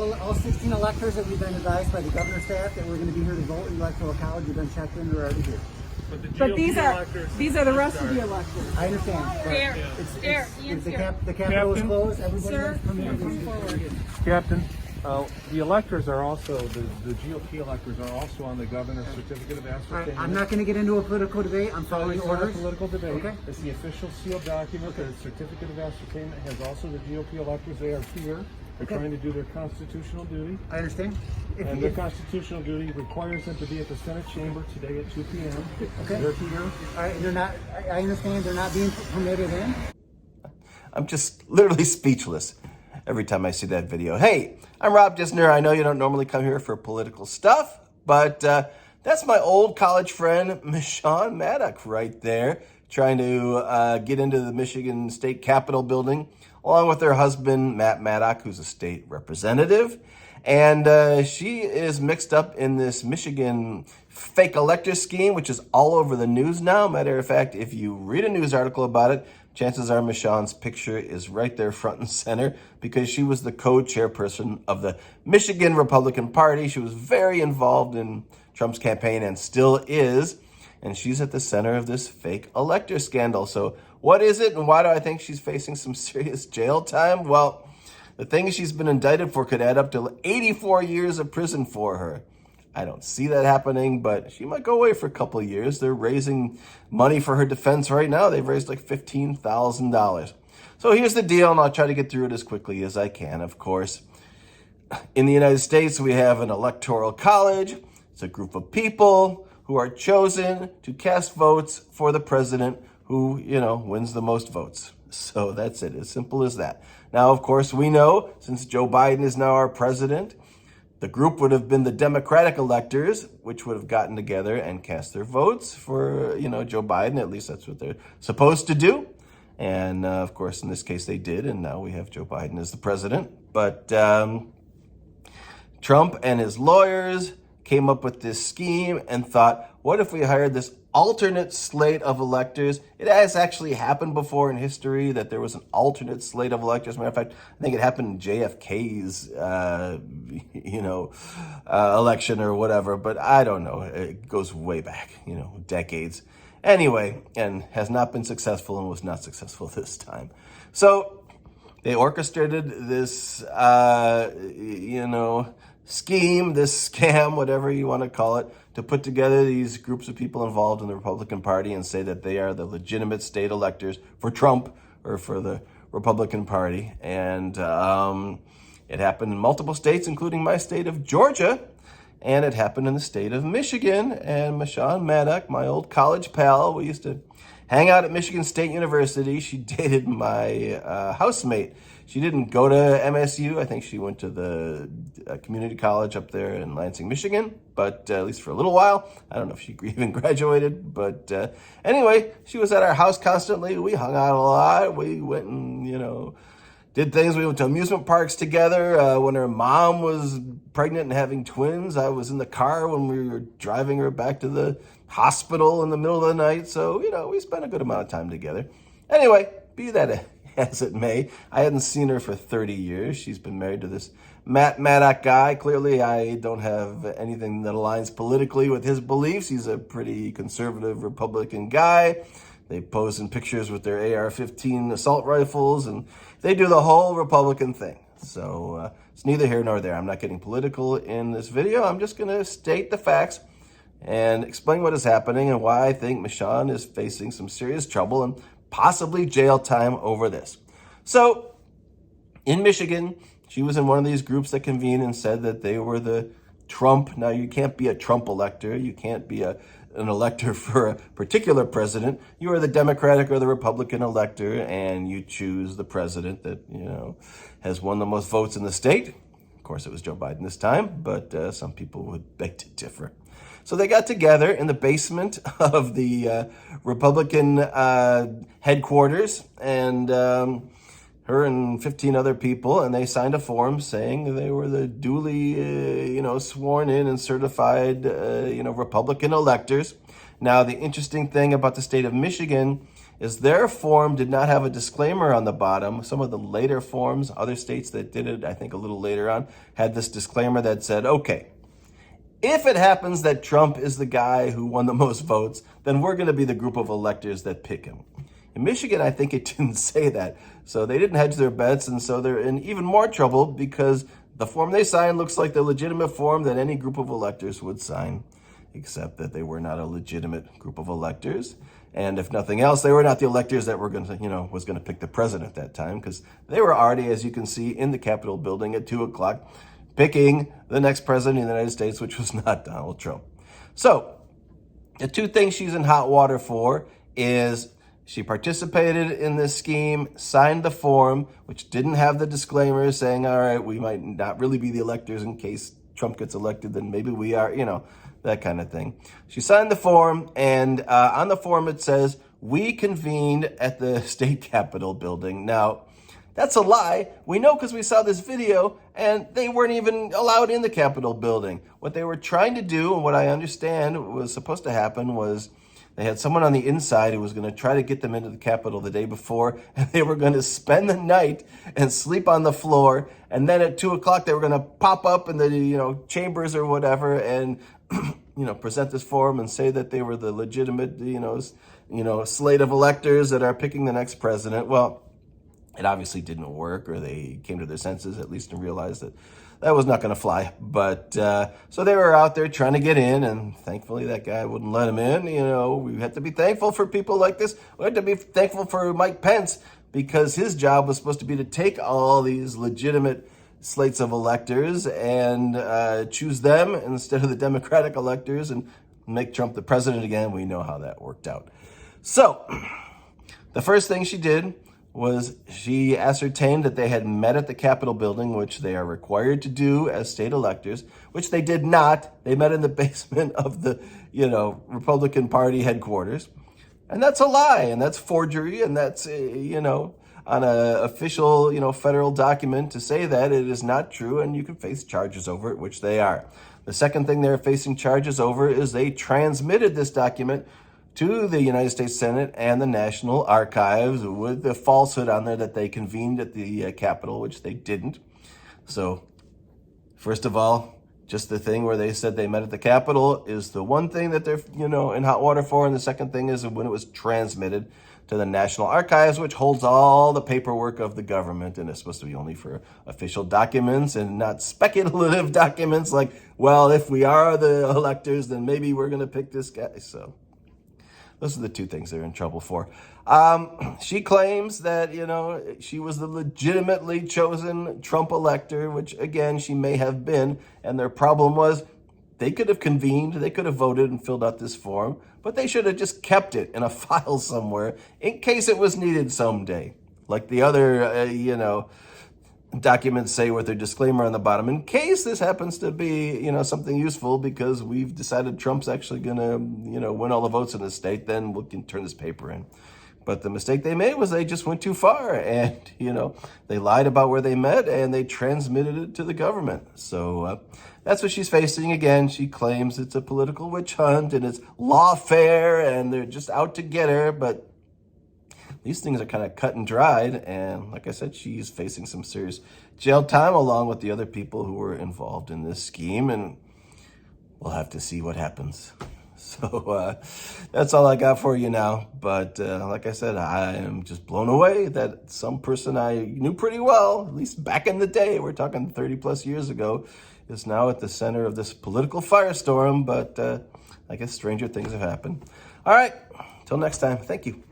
all 16 electors that we've been advised by the governor's staff that we're going to be here to vote in the Electoral College have been checked in. They're already here. But these are the rest of the electors. I understand. The Capitol is closed. Everybody has permitted to forward. Captain, the electors are also, the GOP electors are also on the governor's certificate of ascertainment. I'm not going to get into a political debate. I'm following It's orders. not a political debate. Okay. It's the official sealed document. The certificate of ascertainment has also the GOP electors. They are here. They're trying to do their constitutional duty. I understand. And their constitutional duty requires them to be at the Senate chamber today at 2 p.m. Okay. They're here. All right, they're not. I understand they're not being permitted in. I'm just literally speechless every time I see that video. Hey, I'm Rob Disner. I know you don't normally come here for political stuff, but that's my old college friend, Michigan Maddock, right there, trying to get into the Michigan State Capitol building, along with her husband, Matt Maddock, who's a state representative. And she is mixed up in this Michigan fake elector scheme, which is all over the news now. Matter of fact, if you read a news article about it, chances are Michonne's picture is right there front and center because she was the co-chairperson of the Michigan Republican Party. She was very involved in Trump's campaign and still is. And she's at the center of this fake elector scandal. So what is it and why do I think she's facing some serious jail time? Well, the things she's been indicted for could add up to 84 years of prison for her. I don't see that happening, but she might go away for a couple of years. They're raising money for her defense right now. They've raised like $15,000. So here's the deal, and I'll try to get through it as quickly as I can, of course. In the United States, we have an electoral college. It's a group of people who are chosen to cast votes for the president who, wins the most votes. So that's it, as simple as that. Now, of course, we know, since Joe Biden is now our president, the group would have been the Democratic electors, which would have gotten together and cast their votes for, Joe Biden. At least that's what they're supposed to do. And, of course, in this case, they did. And now we have Joe Biden as the president. But Trump and his lawyers came up with this scheme and thought, what if we hired this alternate slate of electors? It has actually happened before in history that there was an alternate slate of electors. Matter of fact, I think it happened in JFK's, election or whatever, but I don't know. It goes way back, decades. Anyway, and has not been successful and was not successful this time. So they orchestrated this, scheme, this scam, whatever you want to call it, to put together these groups of people involved in the Republican Party and say that they are the legitimate state electors for Trump or for the Republican Party. And it happened in multiple states, including my state of Georgia, and it happened in the state of Michigan. And Michonne Maddock, my old college pal, we used to hang out at Michigan State University. She dated my housemate. She didn't go to MSU. I think she went to the community college up there in Lansing, Michigan, but at least for a little while. I don't know if she even graduated, but anyway, she was at our house constantly. We hung out a lot. We went and, did things. We went to amusement parks together. When her mom was pregnant and having twins, I was in the car when we were driving her back to the hospital in the middle of the night. So, we spent a good amount of time together. Anyway, be that as it may, I hadn't seen her for 30 years. She's been married to this Matt Maddock guy. Clearly, I don't have anything that aligns politically with his beliefs. He's a pretty conservative Republican guy. They pose in pictures with their AR-15 assault rifles, and they do the whole Republican thing. So it's neither here nor there. I'm not getting political in this video. I'm just going to state the facts and explain what is happening and why I think Michonne is facing some serious trouble and possibly jail time over this. So in Michigan, she was in one of these groups that convened and said that they were the Trump. Now, you can't be a Trump elector. You can't be an elector for a particular president. You are the Democratic or the Republican elector, and you choose the president that, has won the most votes in the state. Of course, it was Joe Biden this time, but some people would beg to differ. So they got together in the basement of the Republican headquarters, and her and 15 other people, and they signed a form saying they were the duly, sworn in and certified, Republican electors. Now, the interesting thing about the state of Michigan is their form did not have a disclaimer on the bottom. Some of the later forms, other states that did it, I think a little later on, had this disclaimer that said, okay, if it happens that Trump is the guy who won the most votes, then we're going to be the group of electors that pick him. In Michigan, I think it didn't say that. So they didn't hedge their bets, and so they're in even more trouble because the form they signed looks like the legitimate form that any group of electors would sign, except that they were not a legitimate group of electors. And if nothing else, they were not the electors that were going to, was going to pick the president at that time, because they were already, as you can see, in the Capitol building at 2 o'clock, picking the next president of the United States, which was not Donald Trump. So the two things she's in hot water for is she participated in this scheme, signed the form, which didn't have the disclaimer saying, all right, we might not really be the electors in case Trump gets elected, then maybe we are, that kind of thing. She signed the form, and on the form it says, we convened at the state capitol building. Now, that's a lie. We know because we saw this video, and they weren't even allowed in the Capitol building. What they were trying to do, and what I understand was supposed to happen, was they had someone on the inside who was going to try to get them into the Capitol the day before, and they were going to spend the night and sleep on the floor, and then at 2 o'clock they were going to pop up in the chambers or whatever and present this form and say that they were the legitimate slate of electors that are picking the next president. Well, it obviously didn't work, or they came to their senses at least and realized that that was not going to fly. But so they were out there trying to get in, and thankfully that guy wouldn't let him in. We had to be thankful for people like this. We had to be thankful for Mike Pence, because his job was supposed to be to take all these legitimate slates of electors and choose them instead of the Democratic electors and make Trump the president again. We know how that worked out. So the first thing she did was she ascertained that they had met at the Capitol building, which they are required to do as state electors, which they did not. They met in the basement of the, Republican Party headquarters. And that's a lie, and that's forgery, and that's, on an official, federal document to say that it is not true, and you can face charges over it, which they are. The second thing they're facing charges over is they transmitted this document to the United States Senate and the National Archives with the falsehood on there that they convened at the Capitol, which they didn't. So, first of all, just the thing where they said they met at the Capitol is the one thing that they're, in hot water for. And the second thing is when it was transmitted to the National Archives, which holds all the paperwork of the government. And it's supposed to be only for official documents and not speculative documents like, well, if we are the electors, then maybe we're going to pick this guy. So those are the two things they're in trouble for. She claims that, she was the legitimately chosen Trump elector, which, again, she may have been. And their problem was they could have convened, they could have voted and filled out this form, but they should have just kept it in a file somewhere in case it was needed someday. Like the other, documents say with their disclaimer on the bottom, in case this happens to be, something useful because we've decided Trump's actually going to, win all the votes in the state, then we can turn this paper in. But the mistake they made was they just went too far and, they lied about where they met and they transmitted it to the government. So that's what she's facing. Again, she claims it's a political witch hunt and it's lawfare and they're just out to get her. But these things are kind of cut and dried. And like I said, she's facing some serious jail time along with the other people who were involved in this scheme. And we'll have to see what happens. So that's all I got for you now. But like I said, I am just blown away that some person I knew pretty well, at least back in the day, we're talking 30 plus years ago, is now at the center of this political firestorm. But I guess stranger things have happened. All right, till next time. Thank you.